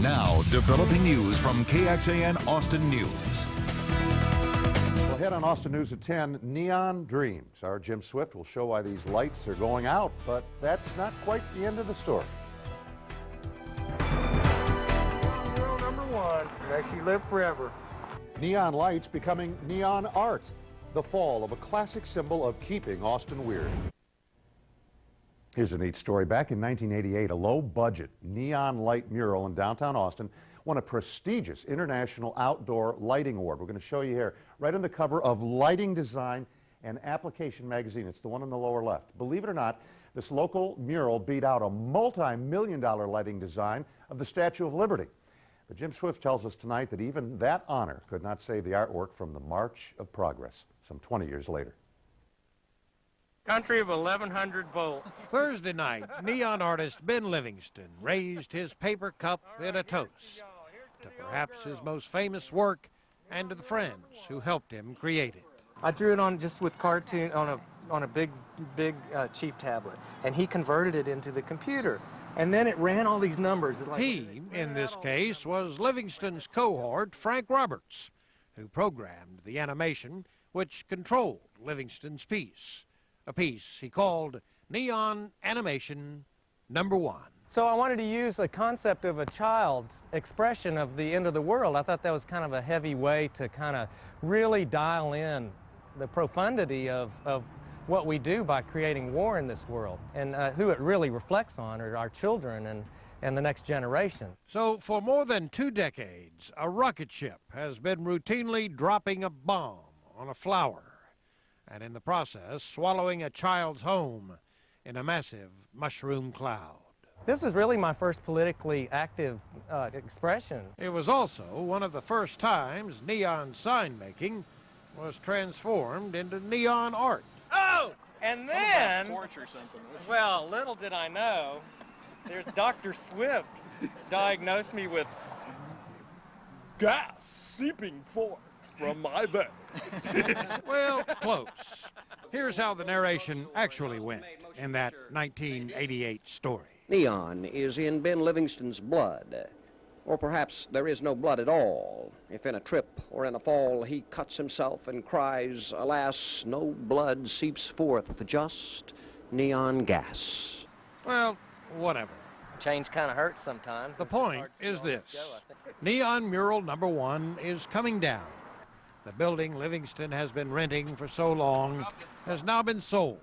Now, developing news from KXAN Austin News. Well, ahead on Austin News at 10, Neon Dreams. Our Jim Swift will show why these lights are going out, but that's not quite the end of the story. Rule number one, makes you live forever. Neon lights becoming neon art. The fall of a classic symbol of keeping Austin weird. Here's a neat story. Back in 1988, a low-budget neon light mural in downtown Austin won a prestigious International Outdoor Lighting Award. We're going to show you here, right on the cover of Lighting Design and Application magazine. It's the one on the lower left. Believe it or not, this local mural beat out a multi-million-dollar lighting design of the Statue of Liberty. But Jim Swift tells us tonight that even that honor could not save the artwork from the march of progress some 20 years later. Country of 1100 volts. Thursday night, neon artist Ben Livingston raised his paper cup in a toast to perhaps his most famous work and to the friends who helped him create it. I drew it on just with cartoon on a big chief tablet, and he converted it into the computer. And then it ran all these numbers. He, in this case, was Livingston's cohort, Frank Roberts, who programmed the animation which controlled Livingston's piece. A piece he called Neon Animation #1. So I wanted to use a concept of a child's expression of the end of the world. I thought that was kind of a heavy way to kind of really dial in the profundity of what we do by creating war in this world. And who it really reflects on are our children and the next generation. So for more than 2 decades, a rocket ship has been routinely dropping a bomb on a flower, and in the process swallowing a child's home in a massive mushroom cloud. This was really my first politically active expression. It was also one of the first times neon sign making was transformed into neon art. Oh, and then, torch or something. well, little did I know, there's Dr. Swift diagnosed me with Gas seeping forth from my veins. Well, close. Here's how the narration actually went in that 1988 story. Neon is in Ben Livingston's blood. Or perhaps there is no blood at all. If in a trip or in a fall he cuts himself and cries, alas, no blood seeps forth, just neon gas. Well, whatever. change kind of hurts sometimes. The point is this. Neon Mural #1 is coming down. The building Livingston has been renting for so long has now been sold,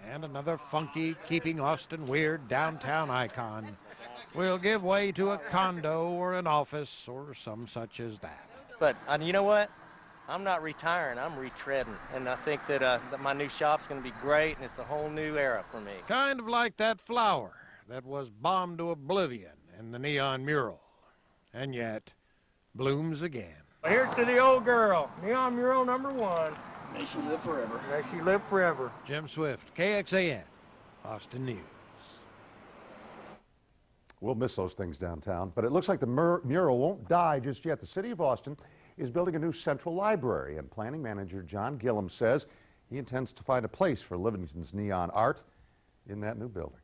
and another funky, keeping Austin weird downtown icon will give way to a condo or an office or some such as that. But you know what? I'm not retiring, I'm retreading. And I think that my new shop's gonna be great, and it's a whole new era for me. Kind of like that flower that was bombed to oblivion in the neon mural, and yet blooms again. Here's to the old girl, neon mural #1. May she live forever. May she live forever. Jim Swift, KXAN, Austin News. We'll miss those things downtown, but it looks like the mural won't die just yet. The city of Austin is building a new central library, and planning manager John Gillum says he intends to find a place for Livingston's neon art in that new building.